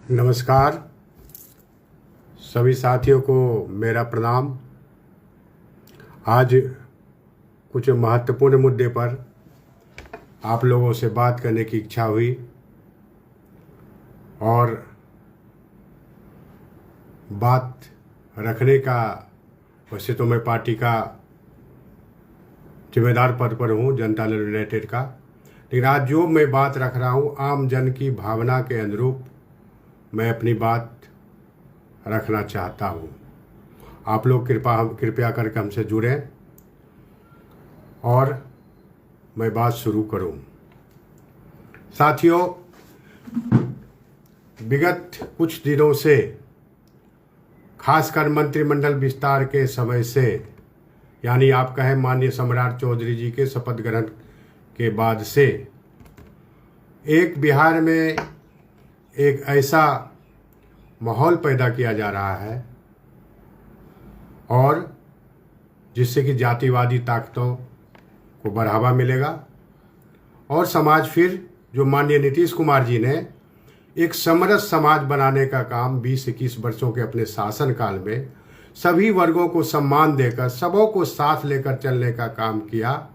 नमस्कार। सभी साथियों को मेरा प्रणाम। आज कुछ महत्वपूर्ण मुद्दे पर आप लोगों से बात करने की इच्छा हुई और बात रखने का, वैसे तो मैं पार्टी का जिम्मेदार पद पर हूँ, जनता दल यूनाइटेड का, लेकिन आज जो मैं बात रख रहा हूँ आम जन की भावना के अनुरूप मैं अपनी बात रखना चाहता हूँ। आप लोग कृपया करके हमसे जुड़ें और मैं बात शुरू करूँ। साथियों, विगत कुछ दिनों से, खासकर मंत्रिमंडल विस्तार के समय से, यानी आप कहें माननीय सम्राट चौधरी जी के शपथ ग्रहण के बाद से, एक बिहार में एक ऐसा माहौल पैदा किया जा रहा है और जिससे कि जातिवादी ताकतों को बढ़ावा मिलेगा और समाज फिर जो माननीय नीतीश कुमार जी ने एक समरस समाज बनाने का काम 20-21 वर्षों के अपने शासनकाल में सभी वर्गों को सम्मान देकर सबों को साथ लेकर चलने का काम किया,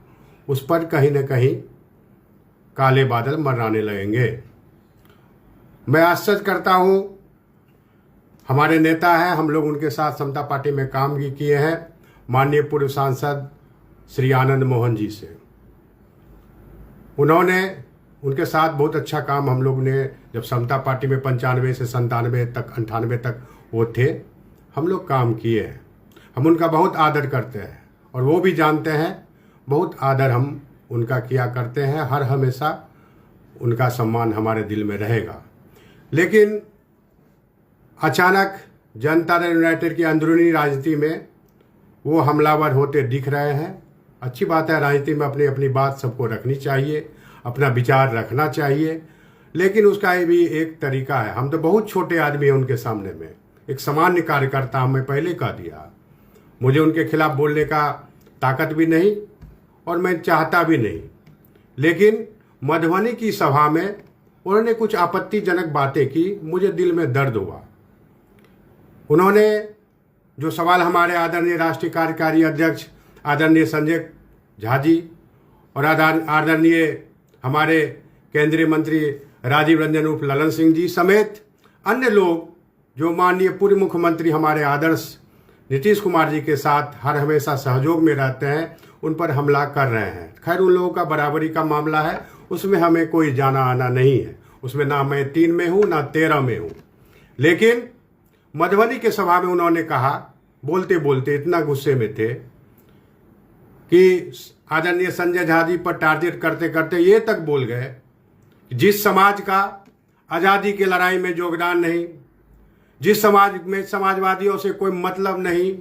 उस पर कहीं न कहीं काले बादल मंडराने लगेंगे। मैं आश्चर्य करता हूँ, हमारे नेता हैं, हम लोग उनके साथ समता पार्टी में काम भी किए हैं, माननीय पूर्व सांसद श्री आनंद मोहन जी से। उनके साथ बहुत अच्छा काम हम लोग ने, जब समता पार्टी में 95 से 97 तक 98 तक वो थे, हम लोग काम किए हैं। हम उनका बहुत आदर करते हैं और वो भी जानते हैं बहुत आदर हम उनका किया करते हैं। हर हमेशा उनका सम्मान हमारे दिल में रहेगा। लेकिन अचानक जनता दल यूनाइटेड की अंदरूनी राजनीति में वो हमलावर होते दिख रहे हैं। अच्छी बात है, राजनीति में अपनी अपनी बात सबको रखनी चाहिए, अपना विचार रखना चाहिए, लेकिन उसका ये भी एक तरीका है। हम तो बहुत छोटे आदमी हैं उनके सामने में, एक सामान्य कार्यकर्ता हूं, मैं पहले कह दिया। मुझे उनके खिलाफ बोलने का ताकत भी नहीं और मैं चाहता भी नहीं। लेकिन मधुबनी की सभा में उन्होंने कुछ आपत्तिजनक बातें की, मुझे दिल में दर्द हुआ। उन्होंने जो सवाल हमारे आदरणीय राष्ट्रीय कार्यकारी अध्यक्ष आदरणीय संजय झा जी और आदरणीय हमारे केंद्रीय मंत्री राजीव रंजन उर्फ ललन सिंह जी समेत अन्य लोग जो माननीय पूर्व मुख्यमंत्री हमारे आदर्श नीतीश कुमार जी के साथ हर हमेशा सहयोग में रहते हैं, उन पर हमला कर रहे हैं। खैर, उन लोगों का बराबरी का मामला है, उसमें हमें कोई जाना आना नहीं है। उसमें ना मैं 3 में हूँ ना 13 में हूँ। लेकिन मधुबनी के सभा में उन्होंने कहा, बोलते बोलते इतना गुस्से में थे कि आदरणीय संजय झा जी पर टारगेट करते करते ये तक बोल गए कि जिस समाज का आज़ादी की लड़ाई में योगदान नहीं, जिस समाज में समाजवादियों से कोई मतलब नहीं,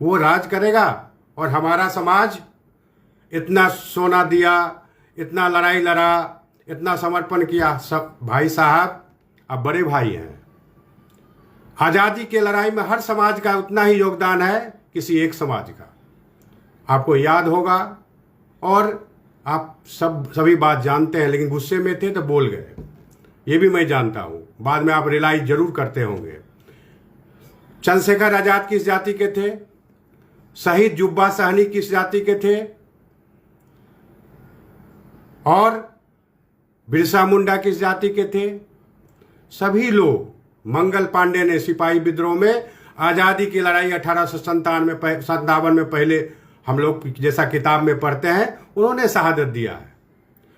वो राज करेगा। और हमारा समाज इतना सोना दिया, इतना लड़ाई लड़ा, इतना समर्पण किया। सब भाई साहब, आप बड़े भाई हैं। आज़ादी की लड़ाई में हर समाज का उतना ही योगदान है किसी एक समाज का, आपको याद होगा। और आप सभी बात जानते हैं, लेकिन गुस्से में थे तो बोल गए, ये भी मैं जानता हूं। बाद में आप रियलाइज जरूर करते होंगे। चंद्रशेखर आजाद किस जाति के थे? शहीद जुब्बा सहनी किस जाति के थे? और बिरसा मुंडा किस जाति के थे? सभी लोग। मंगल पांडे ने सिपाही विद्रोह में आज़ादी की लड़ाई 1857 में पहले हम लोग जैसा किताब में पढ़ते हैं, उन्होंने शहादत दिया है।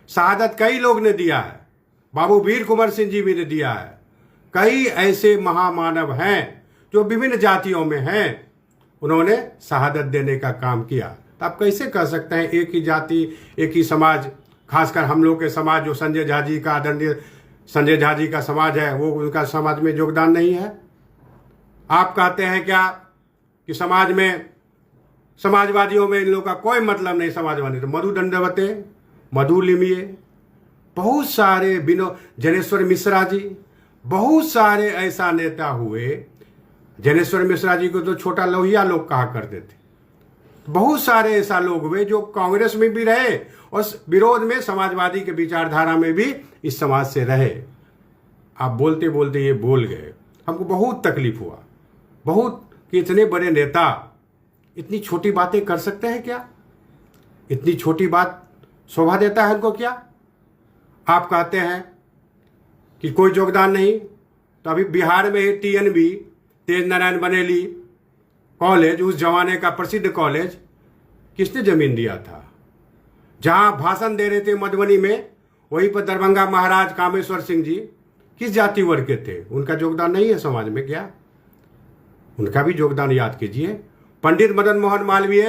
शहादत कई लोग ने दिया है, बाबू वीर कुंवर सिंह जी भी ने दिया है। कई ऐसे महामानव हैं जो विभिन्न जातियों में हैं, उन्होंने शहादत देने का काम किया। तो आप कैसे कह सकते हैं एक ही जाति, एक ही समाज, खासकर हम लोग के समाज जो संजय झा जी का, आदरणीय संजय झा जी का समाज है, वो उनका समाज में योगदान नहीं है? आप कहते हैं क्या कि समाज में समाजवादियों में इन लोगों का कोई मतलब नहीं? समाजवादी तो मधु दंडवते, मधु लिमिये, बहुत सारे जनेश्वर मिश्रा जी, बहुत सारे ऐसा नेता हुए। जनेश्वर मिश्रा जी को तो छोटा लोहिया लोग कहा करते थे। बहुत सारे ऐसा लोग हुए जो कांग्रेस में भी रहे और विरोध में समाजवादी के विचारधारा में भी इस समाज से रहे। आप बोलते बोलते ये बोल गए, हमको बहुत तकलीफ हुआ, बहुत, कि इतने बड़े नेता इतनी छोटी बातें कर सकते हैं क्या? इतनी छोटी बात शोभा देता है उनको क्या? आप कहते हैं कि कोई योगदान नहीं, तो अभी बिहार में ही TNB, तेज नारायण बनेली कॉलेज, उस जमाने का प्रसिद्ध कॉलेज, किसने जमीन दिया था? जहां भाषण दे रहे थे मधुबनी में, वहीं पर दरभंगा महाराज कामेश्वर सिंह जी किस जाति वर्ग के थे? उनका योगदान नहीं है समाज में क्या? उनका भी योगदान याद कीजिए। पंडित मदन मोहन मालवीय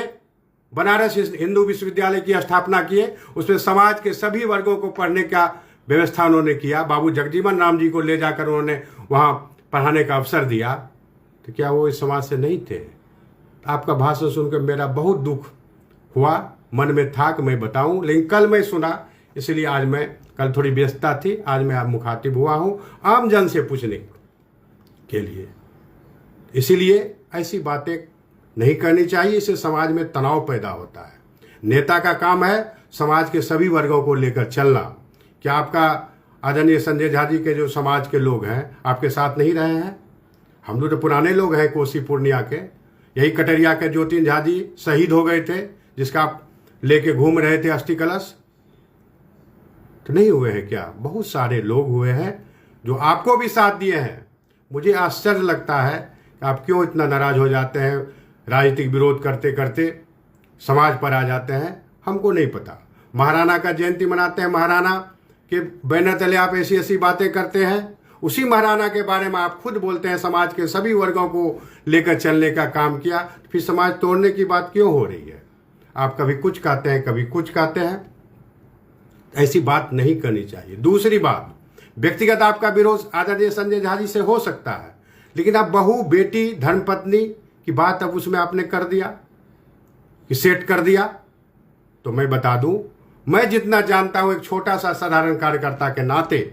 बनारस हिंदू विश्वविद्यालय की स्थापना किए, उसमें समाज के सभी वर्गों को पढ़ने का व्यवस्था उन्होंने किया। बाबू जगजीवन राम जी को ले जाकर उन्होंने वहाँ पढ़ाने का अवसर दिया। तो क्या वो इस समाज से नहीं थे? आपका भाषण सुनकर मेरा बहुत दुख हुआ, मन में था कि मैं बताऊं, लेकिन कल मैं सुना, इसलिए आज मैं, कल थोड़ी व्यस्तता थी, आज मैं मुखातिब हुआ हूं आम जन से पूछने के लिए। इसीलिए ऐसी बातें नहीं करनी चाहिए, इससे समाज में तनाव पैदा होता है। नेता का काम है समाज के सभी वर्गों को लेकर चलना। क्या आपका आदरणीय संजय झा जी के जो समाज के लोग हैं आपके साथ नहीं रहे हैं? हम लोग तो पुराने लोग हैं कोसी पूर्णिया के। यही कटरिया के ज्योतिन झा जी शहीद हो गए थे, जिसका आप लेके घूम रहे थे अस्थि कलश, तो नहीं हुए हैं क्या? बहुत सारे लोग हुए हैं जो आपको भी साथ दिए हैं। मुझे आश्चर्य लगता है कि आप क्यों इतना नाराज हो जाते हैं, राजनीतिक विरोध करते करते समाज पर आ जाते हैं। हमको नहीं पता। महाराणा का जयंती मनाते हैं, महाराणा के बैनर तले आप ऐसी ऐसी बातें करते हैं, उसी महाराणा के बारे में आप खुद बोलते हैं समाज के सभी वर्गों को लेकर चलने का काम किया, फिर समाज तोड़ने की बात क्यों हो रही है? आप कभी कुछ कहते हैं, कभी कुछ कहते हैं। ऐसी बात नहीं करनी चाहिए। दूसरी बात, व्यक्तिगत आपका विरोध आदरणीय संजय झा जी से हो सकता है, लेकिन आप बहू, बेटी, धर्मपत्नी की बात अब उसमें आपने कर दिया कि सेट कर दिया। तो मैं बता दूं, मैं जितना जानता हूं एक छोटा सा साधारण कार्यकर्ता के नाते,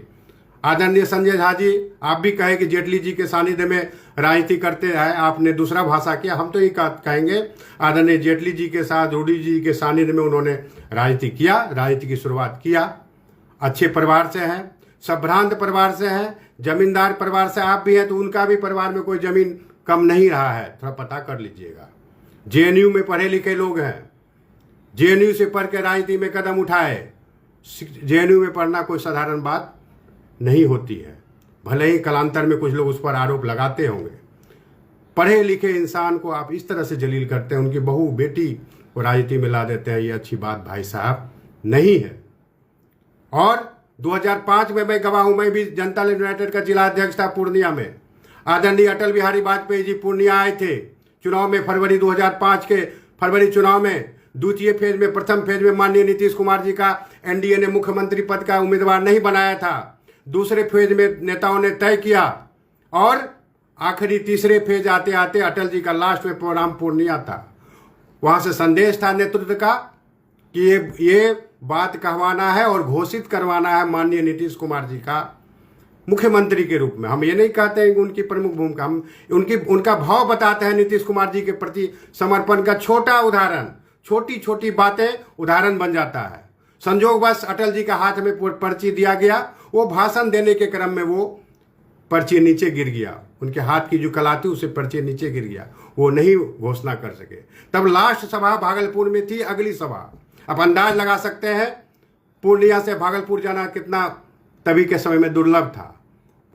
आदरणीय संजय झा जी, आप भी कहे कि जेटली जी के सानिध्य में राजनीति करते हैं, आपने दूसरा भाषा किया, हम तो ये कहेंगे आदरणीय जेटली जी के साथ, रूडी जी के सानिध्य में उन्होंने राजनीति किया, राजनीति की शुरुआत किया। अच्छे परिवार से हैं, संभ्रांत परिवार से हैं, जमींदार परिवार से आप भी हैं, तो उनका भी परिवार में कोई जमीन कम नहीं रहा है, थोड़ा पता कर लीजिएगा। JNU में पढ़े लिखे लोग हैं, JNU से पढ़ के राजनीति में कदम उठाए। JNU में पढ़ना कोई साधारण बात नहीं होती है, भले ही कालांतर में कुछ लोग उस पर आरोप लगाते होंगे। पढ़े लिखे इंसान को आप इस तरह से जलील करते हैं, उनकी बहू बेटी को राजनीति में ला देते हैं, ये अच्छी बात भाई साहब नहीं है। और 2005 में मैं गवाह हूं, मैं भी जनता दल यूनाइटेड का जिला अध्यक्ष था पूर्णिया में। आदरणीय अटल बिहारी वाजपेयी जी पूर्णिया आए थे चुनाव में, फरवरी 2005 के फरवरी चुनाव में। द्वितीय फेज में, प्रथम फेज में माननीय नीतीश कुमार जी का NDA ने मुख्यमंत्री पद का उम्मीदवार नहीं बनाया था। दूसरे फेज में नेताओं ने तय किया, और आखिरी तीसरे फेज आते आते अटल जी का लास्ट में प्रोग्राम पूर्णिया था। वहां से संदेश था नेतृत्व का कि ये बात कहवाना है और घोषित करवाना है माननीय नीतीश कुमार जी का मुख्यमंत्री के रूप में। हम ये नहीं कहते हैं कि उनकी प्रमुख भूमिका, हम उनका भाव बताते हैं नीतीश कुमार जी के प्रति समर्पण का छोटा उदाहरण, छोटी छोटी बातें उदाहरण बन जाता है। संजोगवश अटल जी का हाथ में पर्ची दिया गया, वो भाषण देने के क्रम में वो पर्ची नीचे गिर गया, उनके हाथ की जो कला थी उससे पर्ची नीचे गिर गया, वो नहीं घोषणा कर सके। तब लास्ट सभा भागलपुर में थी, अगली सभा। आप अंदाज लगा सकते हैं पूर्णिया से भागलपुर जाना कितना तभी के समय में दुर्लभ था।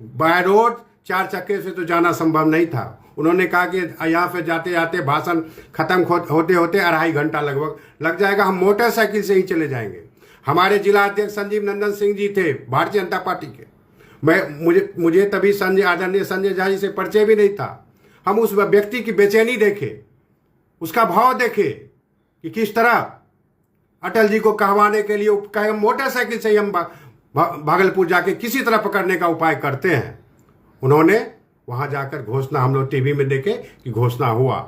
बाय रोड 4 चक्के से तो जाना संभव नहीं था। उन्होंने कहा कि यहाँ से जाते जाते भाषण खत्म होते होते 2.5 घंटा लगभग लग जाएगा, हम मोटरसाइकिल से ही चले जाएंगे। हमारे जिला अध्यक्ष संजीव नंदन सिंह जी थे भारतीय जनता पार्टी के। मुझे तभी आदरणीय संजय झा जी से परिचय भी नहीं था। हम उस व्यक्ति की बेचैनी देखे, उसका भाव देखे कि किस तरह अटल जी को कहवाने के लिए मोटरसाइकिल से ही हम भागलपुर जाके किसी तरह पकड़ने का उपाय करते हैं। उन्होंने वहां जाकर घोषणा, हम लोग टीवी में देखे कि घोषणा हुआ।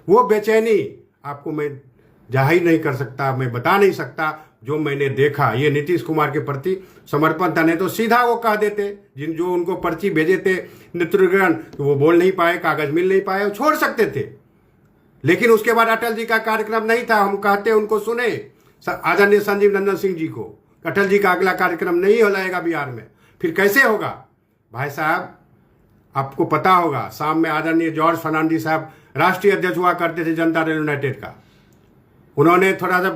वो बेचैनी आपको मैं जाहिर नहीं कर सकता, मैं बता नहीं सकता जो मैंने देखा। ये नीतीश कुमार के प्रति समर्पण था, नहीं तो सीधा वो कह देते, जो उनको पर्ची भेजे थे नेतृत्वगण, तो वो बोल नहीं पाए, कागज मिल नहीं पाए, वो छोड़ सकते थे। लेकिन उसके बाद अटल जी का कार्यक्रम नहीं था, हम कहते उनको सुने आदरणीय संजीव नंदन सिंह जी को, अटल जी का अगला कार्यक्रम नहीं हो जाएगा बिहार में, फिर कैसे होगा? भाई साहब, आपको पता होगा शाम में आदरणीय जॉर्ज फर्नांडिस साहब राष्ट्रीय अध्यक्ष हुआ करते थे जनता दल यूनाइटेड का। उन्होंने थोड़ा सा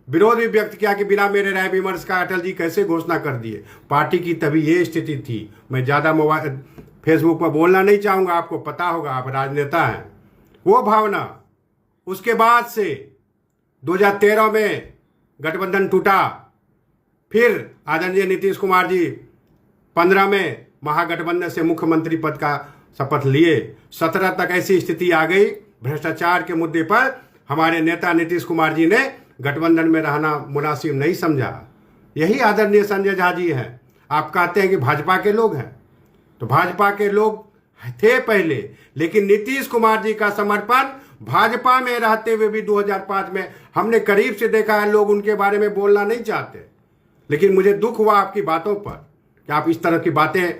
विरोध भी व्यक्त किया कि बिना मेरे राय विमर्श का अटल जी कैसे घोषणा कर दिए। पार्टी की तभी ये स्थिति थी। मैं ज़्यादा मोबाइल फेसबुक पर बोलना नहीं चाहूँगा, आपको पता होगा, आप राजनेता हैं। वो भावना उसके बाद से 2013 में गठबंधन टूटा, फिर आदरणीय नीतीश कुमार जी 15 में महागठबंधन से मुख्यमंत्री पद का शपथ लिए। 17 तक ऐसी स्थिति आ गई, भ्रष्टाचार के मुद्दे पर हमारे नेता नीतीश कुमार जी ने गठबंधन में रहना मुनासिब नहीं समझा। यही आदरणीय संजय झा जी हैं। आप कहते हैं कि भाजपा के लोग हैं, तो भाजपा के लोग थे पहले, लेकिन नीतीश कुमार जी का समर्पण भाजपा में रहते हुए भी 2005 में हमने करीब से देखा है। लोग उनके बारे में बोलना नहीं चाहते, लेकिन मुझे दुख हुआ आपकी बातों पर कि आप इस तरह की बातें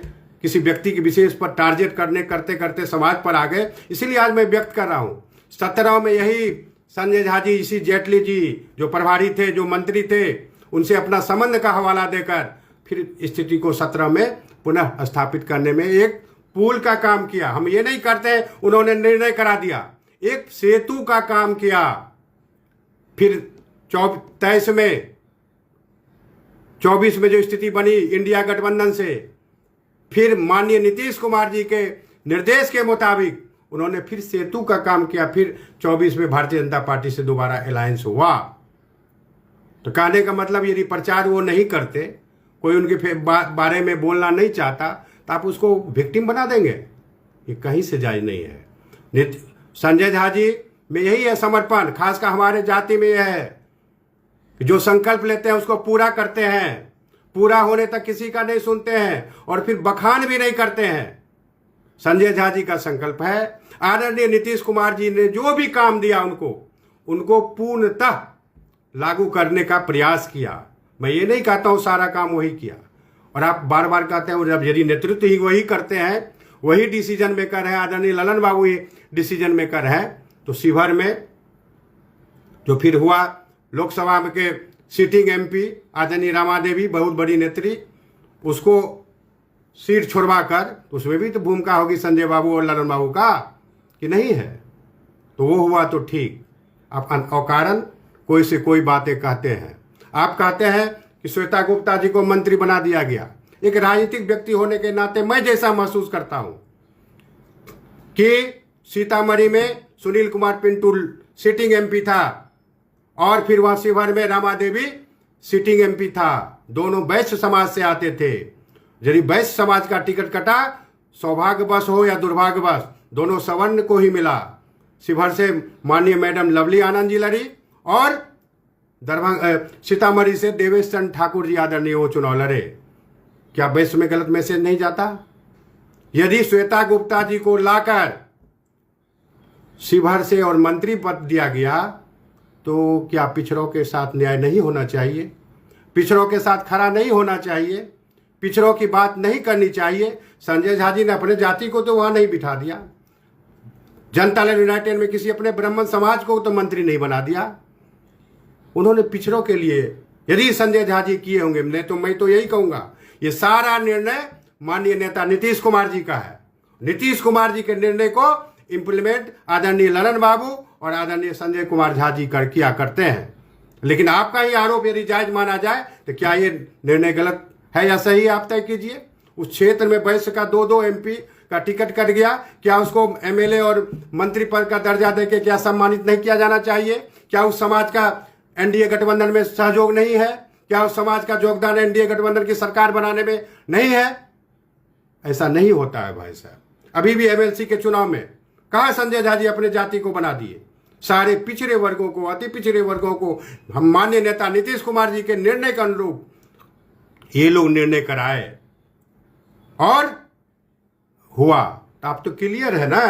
किसी व्यक्ति की विशेष पर टारगेट करते करते समाज पर आ गए। इसलिए आज मैं व्यक्त कर रहा हूँ। 17 में यही संजय झा जी, इसी जेटली जी जो प्रभारी थे, जो मंत्री थे, उनसे अपना संबंध का हवाला देकर फिर स्थिति को 17 में पुनः स्थापित करने में एक पुल का काम किया। हम ये नहीं करते उन्होंने निर्णय करा दिया, एक सेतु का काम किया। फिर 23 में 24 में जो स्थिति बनी इंडिया गठबंधन से, फिर माननीय नीतीश कुमार जी के निर्देश के मुताबिक उन्होंने फिर सेतु का काम किया। फिर 24 में भारतीय जनता पार्टी से दोबारा अलायंस हुआ। तो कहने का मतलब यदि प्रचार वो नहीं करते, कोई उनके बारे में बोलना नहीं चाहता, तो आप उसको विक्टिम बना देंगे। ये कहीं से जायज नहीं है। संजय झा जी में यही है समर्पण, खासकर हमारे जाति में यह है कि जो संकल्प लेते हैं उसको पूरा करते हैं, पूरा होने तक किसी का नहीं सुनते हैं और फिर बखान भी नहीं करते हैं। संजय झा जी का संकल्प है, आदरणीय नीतीश कुमार जी ने जो भी काम दिया उनको पूर्णतः लागू करने का प्रयास किया। मैं ये नहीं कहता हूँ सारा काम वही किया। और आप बार बार कहते हैं जब यदि नेतृत्व ही वही करते हैं, वही डिसीजन मेकर है, आदरणीय ललन बाबू ही डिसीजन मेकर है, तो शिवहर में जो फिर हुआ लोकसभा के सिटिंग एमपी आदरणीय रमा देवी, बहुत बड़ी नेत्री, उसको सीट छोड़वा कर, उसमें भी तो भूमिका होगी संजय बाबू और ललन बाबू का कि नहीं है। तो वो हुआ तो ठीक। आप अकारण कोई से कोई बातें कहते हैं। आप कहते हैं कि श्वेता गुप्ता जी को मंत्री बना दिया गया। एक राजनीतिक व्यक्ति होने के नाते मैं जैसा महसूस करता हूं कि सीतामढ़ी में सुनील कुमार पिंटू सिटिंग एमपी था और फिर वहां शिवहर में रमा देवी सिटिंग एमपी था। दोनों वैश्य समाज से आते थे। यदि वैश्य समाज का टिकट कटा, सौभाग्यवश हो या दुर्भाग्यवश, दोनों सवर्ण को ही मिला। शिवहर से माननीय मैडम लवली आनंद जी लड़ी और सीतामढ़ी से देवेश चंद्र ठाकुर जी आदरणीय वो चुनाव लड़े। क्या वैश्य में गलत मैसेज नहीं जाता? यदि श्वेता गुप्ता जी को लाकर शिवहर से और मंत्री पद दिया गया, तो क्या पिछड़ों के साथ न्याय नहीं होना चाहिए? पिछड़ों के साथ खड़ा नहीं होना चाहिए? पिछड़ों की बात नहीं करनी चाहिए? संजय झा जी ने अपने जाति को तो वहां नहीं बिठा दिया। जनता दल यूनाइटेड में किसी अपने ब्राह्मण समाज को तो मंत्री नहीं बना दिया। उन्होंने पिछड़ों के लिए यदि संजय झा जी किए होंगे, नहीं तो मैं तो यही कहूंगा ये सारा निर्णय माननीय नेता नीतीश कुमार जी का है। नीतीश कुमार जी के निर्णय को इंप्लीमेंट आदरणीय ललन बाबू और आदरणीय संजय कुमार झा जी किया करते हैं। लेकिन आपका ही आरोप यदि जायज माना जाए तो क्या ये निर्णय गलत है या सही, आप तय कीजिए। उस क्षेत्र में वैश्य का 2-2 एमपी का टिकट कट गया, क्या उसको एमएलए और मंत्री पद का दर्जा देके क्या सम्मानित नहीं किया जाना चाहिए? क्या उस समाज का एनडीए गठबंधन में सहयोग नहीं है? क्या उस समाज का योगदान एनडीए गठबंधन की सरकार बनाने में नहीं है? ऐसा नहीं होता है भाई साहब। अभी भी एमएलसी के चुनाव में कहा संजय झा जी अपने जाति को बना दिए। सारे पिछड़े वर्गों को, अति पिछड़े वर्गों को हम माननीय नेता नीतीश कुमार जी के निर्णय के अनुरूप ये लोग निर्णय कराए और हुआ। तो अब तो क्लियर है ना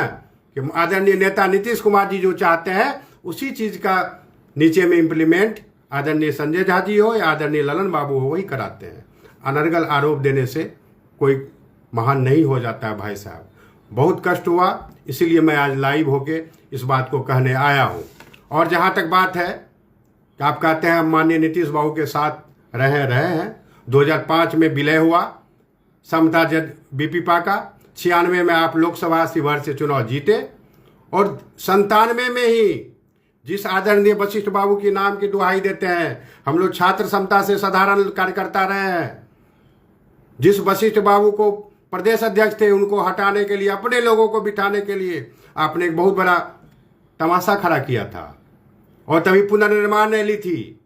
कि आदरणीय नेता नीतीश कुमार जी जो चाहते हैं उसी चीज का नीचे में इंप्लीमेंट आदरणीय संजय झा जी हो या आदरणीय ललन बाबू हो, वही कराते हैं। अनर्गल आरोप देने से कोई महान नहीं हो जाता है भाई साहब। बहुत कष्ट हुआ, इसीलिए मैं आज लाइव होके इस बात को कहने आया हूँ। और जहाँ तक बात है कि आप कहते हैं हम माननीय नीतीश बाबू के साथ रहे हैं, 2005 में विलय हुआ, समता जद बीपी पाका, 96 में आप लोकसभा शिवहर से चुनाव जीते, और 97 में ही जिस आदरणीय वशिष्ठ बाबू की नाम की दुहाई देते हैं, हम लोग छात्र समता से साधारण कार्यकर्ता रहे हैं, जिस वशिष्ठ बाबू को प्रदेश अध्यक्ष थे उनको हटाने के लिए, अपने लोगों को बिठाने के लिए आपने एक बहुत बड़ा तमाशा खड़ा किया था, और तभी पुनर्निर्माण रैली थी।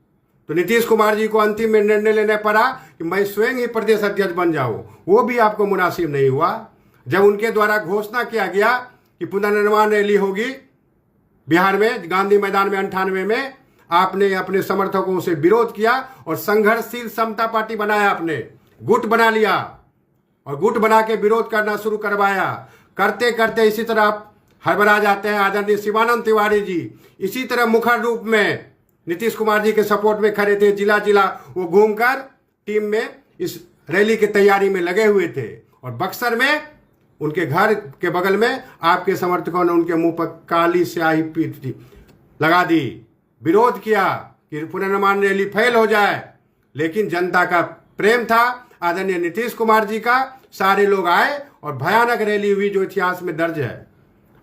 तो नीतीश कुमार जी को अंतिम में निर्णय लेना पड़ा कि मैं स्वयं ही प्रदेश अध्यक्ष बन जाऊं, वो भी आपको मुनासिब नहीं हुआ। जब उनके द्वारा घोषणा किया गया कि पुनर्निर्माण रैली होगी बिहार में गांधी मैदान में 98 में, आपने अपने समर्थकों से विरोध किया और संघर्षशील समता पार्टी बनाया, आपने गुट बना लिया और गुट बना के विरोध करना शुरू करवाया। करते करते इसी तरह आप हड़बड़ा जाते हैं। आदरणीय शिवानंद तिवारी जी इसी तरह मुखर रूप में नीतीश कुमार जी के सपोर्ट में खड़े थे, जिला जिला वो घूमकर टीम में इस रैली की तैयारी में लगे हुए थे, और बक्सर में उनके घर के बगल में आपके समर्थकों ने उनके मुंह पर काली स्याही पीट लगा दी, विरोध किया कि पुनर्निर्माण रैली फेल हो जाए। लेकिन जनता का प्रेम था, आदरणीय नीतीश कुमार जी का, सारे लोग आए और भयानक रैली हुई जो इतिहास में दर्ज है।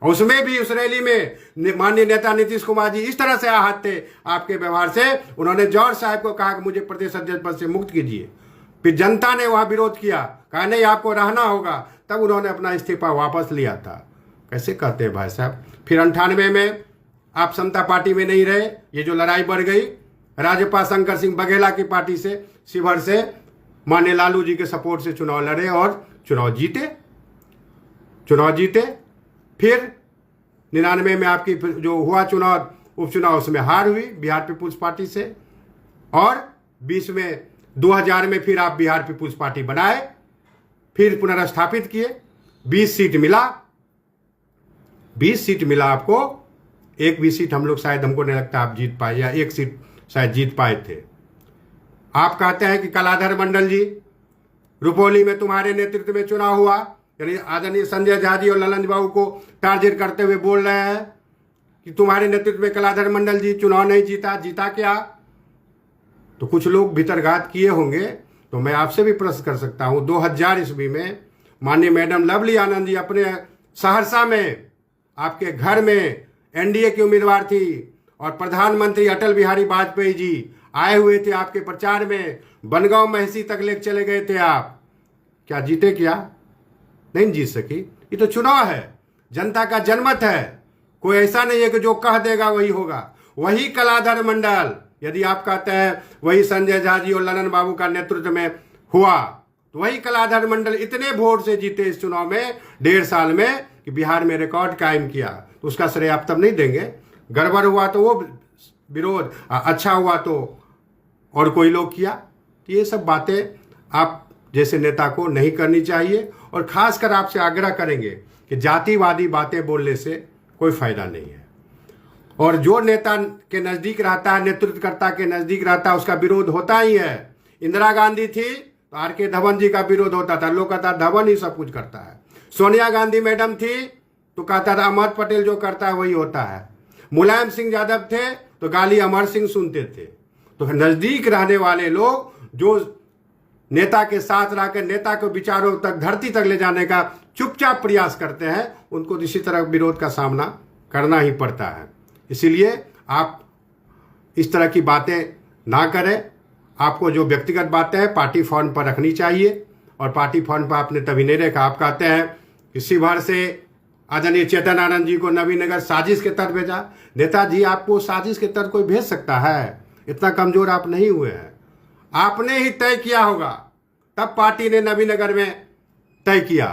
उसमें भी उस रैली में माननीय नेता नीतीश कुमार जी इस तरह से आहत थे आपके व्यवहार से, उन्होंने जौहर साहब को कहा कि मुझे प्रदेश अध्यक्ष पद से मुक्त कीजिए। फिर जनता ने वहां विरोध किया, कहा नहीं आपको रहना होगा, तब उन्होंने अपना इस्तीफा वापस लिया था। कैसे कहते हैं भाई साहब। फिर 98 में आप समता पार्टी में नहीं रहे, ये जो लड़ाई बढ़ गई राजपा शंकर सिंह बघेला की पार्टी से, शिवहर से माननीय लालू जी के सपोर्ट से चुनाव लड़े और चुनाव जीते। फिर 99 में आपकी जो हुआ चुनाव उपचुनाव उसमें हार हुई बिहार पीपुल्स पार्टी से, और 2000 में फिर आप बिहार पीपुल्स पार्टी बनाए, फिर पुनर्स्थापित किए। 20 सीट मिला आपको। एक भी सीट हम लोग शायद, हमको नहीं लगता आप जीत पाए, या एक सीट शायद जीत पाए थे। आप कहते हैं कि कलाधर मंडल जी, रुपौली में तुम्हारे नेतृत्व में चुनाव हुआ, यानी आदरणीय संजय झा जी और ललन बाबू को टारगेट करते हुए बोल रहे हैं कि तुम्हारे नेतृत्व में कलाधर मंडल जी चुनाव नहीं जीता क्या? तो कुछ लोग भीतरघात किए होंगे, तो मैं आपसे भी प्रश्न कर सकता हूं। 2000 ईस्वी में माननीय मैडम लवली आनंद जी अपने सहरसा में आपके घर में एनडीए की उम्मीदवार थी, और प्रधानमंत्री अटल बिहारी वाजपेयी जी आए हुए थे आपके प्रचार में, बनगांव महसी तक ले चले गए थे आप। क्या जीते? क्या नहीं जीत सकी। ये तो चुनाव है, जनता का जनमत है, कोई ऐसा नहीं है कि जो कह देगा वही होगा। वही कलाधर मंडल, यदि आप कहते हैं वही संजय झा जी और ललन बाबू का नेतृत्व में हुआ, तो वही कलाधर मंडल इतने वोट से जीते इस चुनाव में 1.5 साल में कि बिहार में रिकॉर्ड कायम किया। तो उसका श्रेय आप तब नहीं देंगे। गड़बड़ हुआ तो वो विरोध, अच्छा हुआ तो और कोई लोग किया। तो ये सब बातें आप जैसे नेता को नहीं करनी चाहिए, और खासकर आपसे आग्रह करेंगे कि जातिवादी बातें बोलने से कोई फायदा नहीं है। और जो नेता के नजदीक रहता है, नेतृत्वकर्ता के नजदीक रहता है, उसका विरोध होता ही है। इंदिरा गांधी थी तो आर.के. धवन जी का विरोध होता था, लोग कहता धवन ही सब कुछ करता है। सोनिया गांधी मैडम थी तो कहता था अहमद पटेल जो करता है वही होता है। मुलायम सिंह यादव थे तो गाली अमर सिंह सुनते थे। तो नजदीक रहने वाले लोग जो नेता के साथ रहकर नेता को विचारों तक, धरती तक ले जाने का चुपचाप प्रयास करते हैं, उनको इसी तरह विरोध का सामना करना ही पड़ता है। इसीलिए आप इस तरह की बातें ना करें। आपको जो व्यक्तिगत बातें हैं पार्टी फोन पर रखनी चाहिए, और पार्टी फोन पर आपने तभी नहीं रखा। आप कहते हैं कि शिवहर से आदरणीय चेतन आनंद जी को नवीनगर साजिश के तहत भेजा। नेताजी आपको साजिश के तहत कोई भेज सकता है? इतना कमजोर आप नहीं हुए हैं। आपने ही तय किया होगा, तब पार्टी ने नवीनगर में तय किया,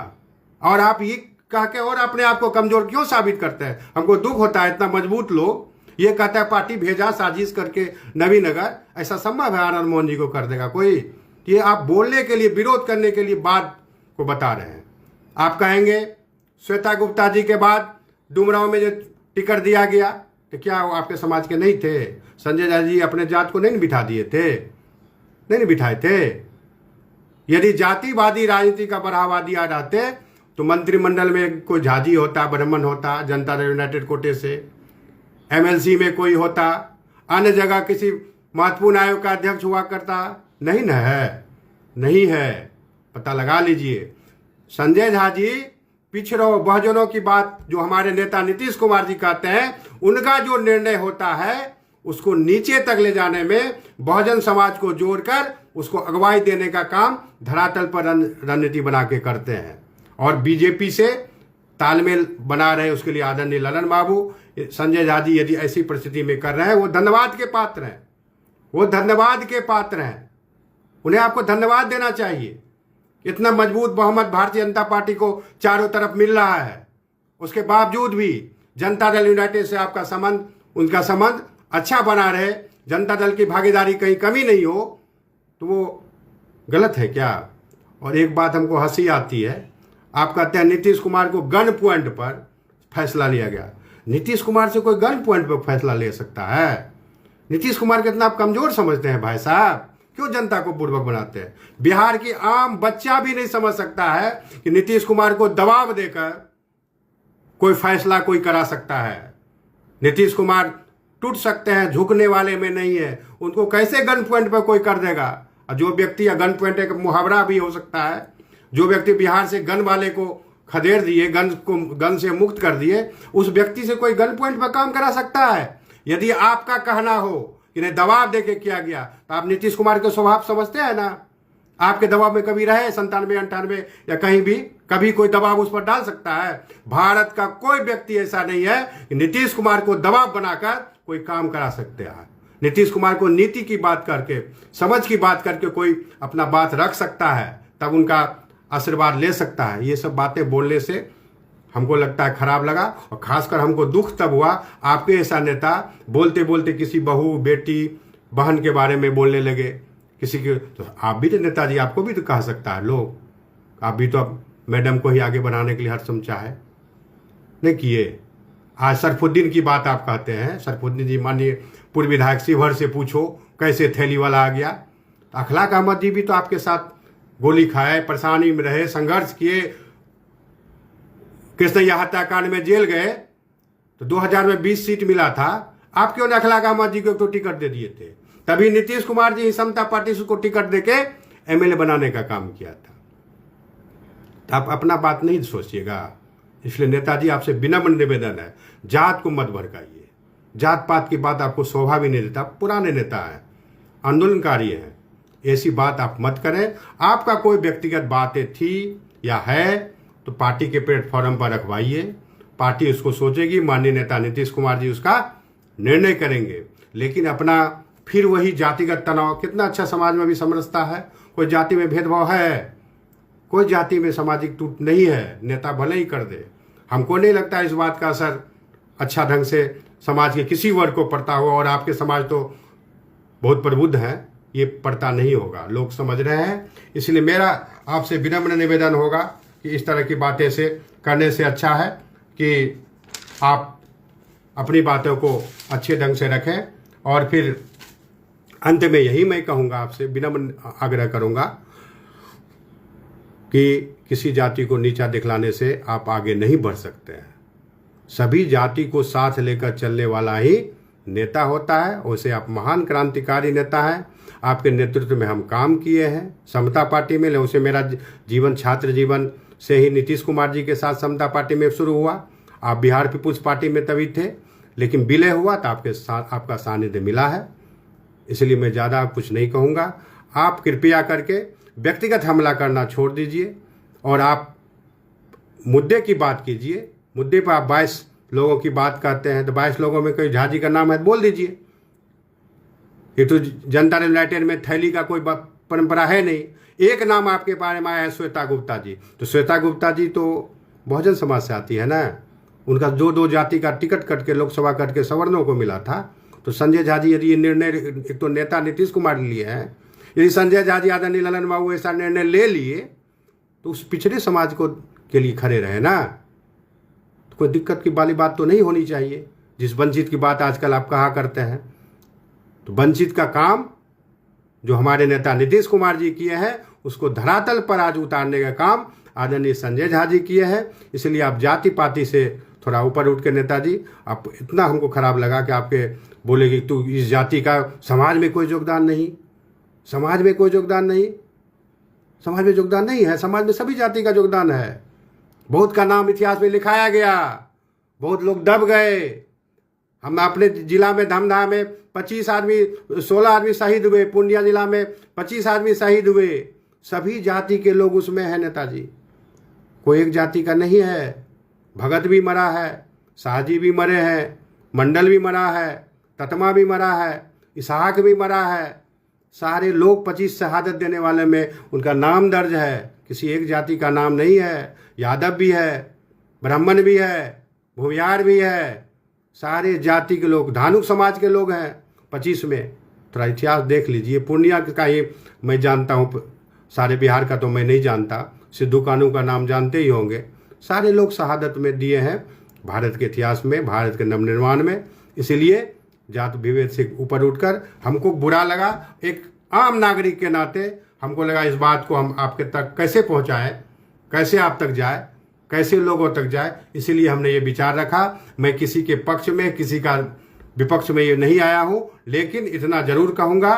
और आप ये कह के और अपने आप को कमजोर क्यों साबित करते हैं? हमको दुख होता है। इतना मजबूत लोग ये कहता है पार्टी भेजा साजिश करके नवीनगर, ऐसा संभव है आनंद मोहन जी को कर देगा कोई? ये आप बोलने के लिए, विरोध करने के लिए बात को बता रहे हैं। आप कहेंगे श्वेता गुप्ता जी के बाद डुमरांव में जो टिकट दिया गया, तो क्या वो आपके समाज के नहीं थे? संजय झा जी अपने जात को नहीं बिठा दिए थे? नहीं बिठाए थे। यदि जातिवादी राजनीति का बढ़ावा दिया जाते तो मंत्रिमंडल में कोई झाजी होता, ब्राह्मण होता, जनता दल यूनाइटेड कोटे से, एमएलसी में कोई होता, अन्य जगह किसी महत्वपूर्ण आयोग का अध्यक्ष हुआ करता। नहीं न है, नहीं है। पता लगा लीजिए। संजय झा जी पिछड़ों बहुजनों की बात जो हमारे नेता नीतीश कुमार जी कहते हैं, उनका जो निर्णय होता है उसको नीचे तक ले जाने में बहुजन समाज को जोड़कर उसको अगुवाई देने का काम धरातल पर रणनीति बना के करते हैं। और बीजेपी से तालमेल बना रहे उसके लिए आदरणीय ललन बाबू, संजय झा जी यदि ऐसी परिस्थिति में कर रहे हैं, वो धन्यवाद के पात्र हैं, वो धन्यवाद के पात्र हैं। उन्हें आपको धन्यवाद देना चाहिए। इतना मजबूत बहुमत भारतीय जनता पार्टी को चारों तरफ मिल रहा है, उसके बावजूद भी जनता दल यूनाइटेड से आपका संबंध, उनका संबंध अच्छा बना रहे, जनता दल की भागीदारी कहीं कमी नहीं हो, तो वो गलत है क्या? और एक बात हमको हंसी आती है, आप कहते हैं नीतीश कुमार को गन पॉइंट पर फैसला लिया गया। नीतीश कुमार से कोई गन पॉइंट पर फैसला ले सकता है? नीतीश कुमार कितना आप कमजोर समझते हैं भाई साहब? क्यों जनता को बुड़बक बनाते हैं? बिहार की आम बच्चा भी नहीं समझ सकता है कि नीतीश कुमार को दबाव देकर कोई फैसला कोई करा सकता है। नीतीश कुमार टूट सकते हैं, झुकने वाले में नहीं है। उनको कैसे गन पॉइंट पर कोई कर देगा? और जो व्यक्ति, या गन पॉइंट एक मुहावरा भी हो सकता है, जो व्यक्ति बिहार से गन वाले को खदेड़ दिए, गन से मुक्त कर दिए, उस व्यक्ति से कोई गन पॉइंट पर काम करा सकता है? यदि आपका कहना हो कि नहीं दबाव देके किया गया, तो आप नीतीश कुमार के स्वभाव समझते हैं ना? आपके दबाव में कभी रहे 97, 98 या कहीं भी कभी कोई दबाव उस पर डाल सकता है? भारत का कोई व्यक्ति ऐसा नहीं है कि नीतीश कुमार को दबाव बनाकर कोई काम करा सकते हैं। नीतीश कुमार को नीति की बात करके, समझ की बात करके कोई अपना बात रख सकता है, तब उनका आशीर्वाद ले सकता है। ये सब बातें बोलने से हमको लगता है खराब लगा, और खासकर हमको दुख तब हुआ आपके ऐसा नेता बोलते बोलते किसी बहू, बेटी, बहन के बारे में बोलने लगे किसी के। तो आप भी तो नेताजी, आपको भी तो कह सकता है लोग, आप भी तो अब मैडम को ही आगे बढ़ाने के लिए हर समझा है, नहीं किए। आज सरफुद्दीन की बात आप कहते हैं, सरफुद्दीन जी माननीय पूर्व विधायक शिवहर से पूछो कैसे थैली वाला आ गया। अखलाक अहमद जी भी तो आपके साथ गोली खाए, परेशानी में रहे, संघर्ष किए, कृष्णैया हत्याकांड में जेल गए, तो 2000 में 20 सीट मिला था। आप क्यों ने अखलाक अहमद जी को तो टिकट दे दिए थे? तभी नीतीश कुमार जी समता पार्टी से को टिकट देके एमएलए बनाने का काम किया था। तो आप अपना बात नहीं सोचिएगा। इसलिए नेताजी आपसे विनम्र निवेदन है, जात को मत भड़काइए। जात पात की बात आपको शोभा भी नहीं देता। पुराने नेता हैं, आंदोलनकारी हैं, ऐसी बात आप मत करें। आपका कोई व्यक्तिगत बातें थी या है तो पार्टी के प्लेटफॉर्म पर रखवाइए, पार्टी उसको सोचेगी, माननीय नेता नीतीश कुमार जी उसका निर्णय करेंगे। लेकिन अपना फिर वही जातिगत तनाव, कितना अच्छा समाज में भी समरसता है, कोई जाति में भेदभाव है, कोई जाति में सामाजिक टूट नहीं है, नेता भले ही कर दे। हमको नहीं लगता इस बात का असर अच्छा ढंग से समाज के किसी वर्ग को पड़ता हो, और आपके समाज तो बहुत प्रबुद्ध है, ये पड़ता नहीं होगा, लोग समझ रहे हैं। इसलिए मेरा आपसे विनम्र निवेदन होगा कि इस तरह की बातें से करने से अच्छा है कि आप अपनी बातों को अच्छे ढंग से रखें। और फिर अंत में यही मैं कहूँगा, आपसे विनम्र आग्रह करूँगा कि किसी जाति को नीचा दिखलाने से आप आगे नहीं बढ़ सकते हैं। सभी जाति को साथ लेकर चलने वाला ही नेता होता है। वैसे आप महान क्रांतिकारी नेता हैं, आपके नेतृत्व में हम काम किए हैं समता पार्टी में। वैसे मेरा जीवन छात्र जीवन से ही नीतीश कुमार जी के साथ समता पार्टी में शुरू हुआ। आप बिहार पीपुल्स पार्टी में तभी थे, लेकिन विलय हुआ तो आपका सानिध्य मिला है। इसलिए मैं ज़्यादा कुछ नहीं कहूँगा। आप कृपया करके व्यक्तिगत हमला करना छोड़ दीजिए और आप मुद्दे की बात कीजिए। मुद्दे पर आप 22 लोगों की बात करते हैं तो 22 लोगों में कोई झाजी का नाम है तो बोल दीजिए। ये तो जनता दल यूनाइटेड में थैली का कोई परंपरा है नहीं। एक नाम आपके बारे में आया है, श्वेता गुप्ता जी। तो श्वेता गुप्ता जी तो बहुजन समाज से आती है ना, उनका जो 2 जाति का टिकट कट के लोकसभा कट के सवर्णों को मिला था। तो संजय झा जी यदि ये निर्णय, एक तो नेता नीतीश कुमार लिए हैं, यदि संजय झा जी आदरणीय ललन बाबू ऐसा निर्णय ले लिए तो उस पिछड़े समाज को के लिए खड़े रहे ना, तो कोई दिक्कत की वाली बात तो नहीं होनी चाहिए। जिस वंचित की बात आजकल आप कहा करते हैं, तो वंचित का काम जो हमारे नेता नीतीश कुमार जी किए हैं उसको धरातल पर आज उतारने का काम आदरणीय संजय झा जी किए हैं। इसलिए आप जाति पाति से थोड़ा ऊपर उठ के नेताजी, आप इतना हमको खराब लगा कि आपके बोले कि तू इस जाति का समाज में कोई योगदान नहीं, समाज में कोई योगदान नहीं। समाज में योगदान नहीं है। समाज में सभी जाति का योगदान है। बहुत का नाम इतिहास में लिखाया गया, बहुत लोग दब गए। हम अपने जिला में धमधा में 16 आदमी शहीद हुए, पूर्णिया जिला में 25 आदमी शहीद हुए। सभी जाति के लोग उसमें हैं नेताजी, कोई एक जाति का नहीं है। भगत भी मरा है, शाहजी भी मरे हैं, मंडल भी मरा है, ततमा भी मरा है, इसहाक भी मरा है। सारे लोग 25 शहादत देने वाले में उनका नाम दर्ज है, किसी एक जाति का नाम नहीं है। यादव भी है, ब्राह्मण भी है, भूमियार भी है, सारे जाति के लोग, धानुक समाज के लोग हैं 25 में। थोड़ा इतिहास देख लीजिए। पूर्णिया का ही मैं जानता हूँ, सारे बिहार का तो मैं नहीं जानता। सिद्धू कानू का नाम जानते ही होंगे। सारे लोग शहादत में दिए हैं भारत के इतिहास में, भारत के नवनिर्माण में। इसीलिए जात विभेद से ऊपर उठकर हमको बुरा लगा, एक आम नागरिक के नाते हमको लगा इस बात को हम आपके तक कैसे पहुंचाएं, कैसे आप तक जाए, कैसे लोगों तक जाए। इसीलिए हमने ये विचार रखा। मैं किसी के पक्ष में, किसी का विपक्ष में ये नहीं आया हूं, लेकिन इतना जरूर कहूंगा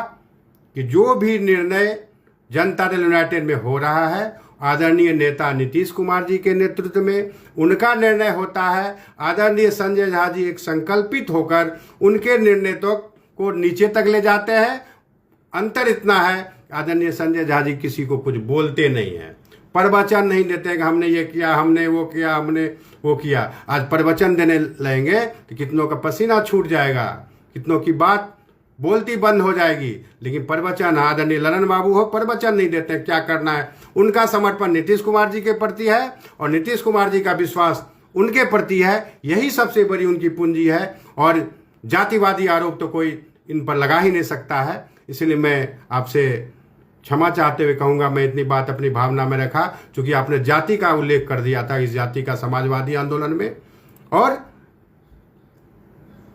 कि जो भी निर्णय जनता दल यूनाइटेड में हो रहा है, आदरणीय नेता नीतीश कुमार जी के नेतृत्व में उनका निर्णय होता है। आदरणीय संजय झा जी एक संकल्पित होकर उनके निर्णय को नीचे तक ले जाते हैं। अंतर इतना है, आदरणीय संजय झा जी किसी को कुछ बोलते नहीं हैं, प्रवचन नहीं देते कि हमने ये किया, हमने वो किया, हमने वो किया। आज प्रवचन देने लगेंगे तो कितनों का पसीना छूट जाएगा, कितनों की बात बोलती बंद हो जाएगी। लेकिन प्रवचन आदरणीय ललन बाबू हो, प्रवचन नहीं देते क्या करना है। उनका समर्पण नीतीश कुमार जी के प्रति है और नीतीश कुमार जी का विश्वास उनके प्रति है। यही सबसे बड़ी उनकी पूंजी है और जातिवादी आरोप तो कोई इन पर लगा ही नहीं सकता है। इसलिए मैं आपसे क्षमा चाहते हुए कहूंगा, मैं इतनी बात अपनी भावना में रखा क्योंकि आपने जाति का उल्लेख कर दिया था। इस जाति का समाजवादी आंदोलन में और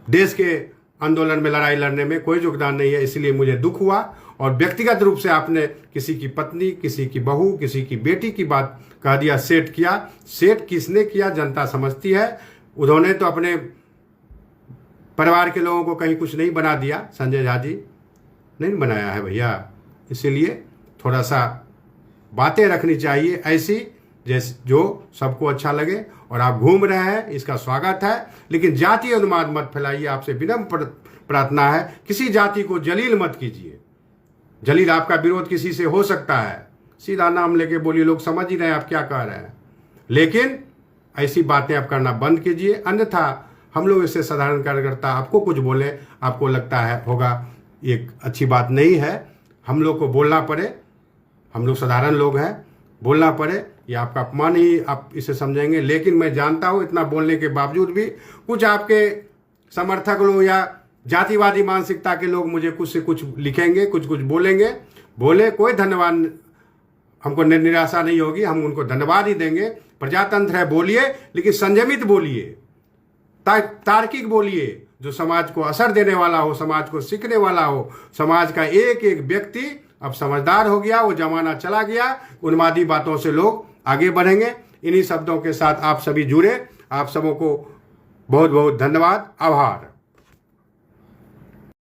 देश के आंदोलन में लड़ाई लड़ने में कोई योगदान नहीं है। इसलिए मुझे दुख हुआ और व्यक्तिगत रूप से आपने किसी की पत्नी, किसी की बहू, किसी की बेटी की बात कह दिया, सेट किया। सेट किसने किया जनता समझती है। उन्होंने तो अपने परिवार के लोगों को कहीं कुछ नहीं बना दिया, संजय झा जी नहीं बनाया है भैया। इसीलिए थोड़ा सा बातें रखनी चाहिए ऐसी जैसे जो सबको अच्छा लगे। और आप घूम रहे हैं, इसका स्वागत है, लेकिन जातीय उन्माद मत फैलाइए। आपसे विनम्र प्रार्थना है, किसी जाति को जलील मत कीजिए। जलील आपका विरोध किसी से हो सकता है, सीधा नाम लेके बोलिए, लोग समझ ही रहे हैं आप क्या कह रहे हैं। लेकिन ऐसी बातें आप करना बंद कीजिए, अन्यथा हम लोग इससे साधारण कार्यकर्ता आपको कुछ बोले, आपको लगता है होगा ये अच्छी बात नहीं है। हम लोग को बोलना पड़े, हम लोग साधारण लोग हैं, बोलना पड़े, ये आपका अपमान ही आप इसे समझेंगे। लेकिन मैं जानता हूँ इतना बोलने के बावजूद भी कुछ आपके समर्थक लोग या जातिवादी मानसिकता के लोग मुझे कुछ से कुछ लिखेंगे, कुछ कुछ बोलेंगे। बोले, कोई धन्यवाद, हमको निराशा नहीं होगी, हम उनको धन्यवाद ही देंगे। प्रजातंत्र है, बोलिए, लेकिन संयमित बोलिए, तार्किक बोलिए, जो समाज को असर देने वाला हो, समाज को सीखने वाला हो। समाज का एक एक व्यक्ति अब समझदार हो गया, वो जमाना चला गया, उन्मादी बातों से लोग आगे बढ़ेंगे। इन्हीं शब्दों के साथ आप सभी जुड़े। आप सबों को बहुत बहुत धन्यवाद, आभार।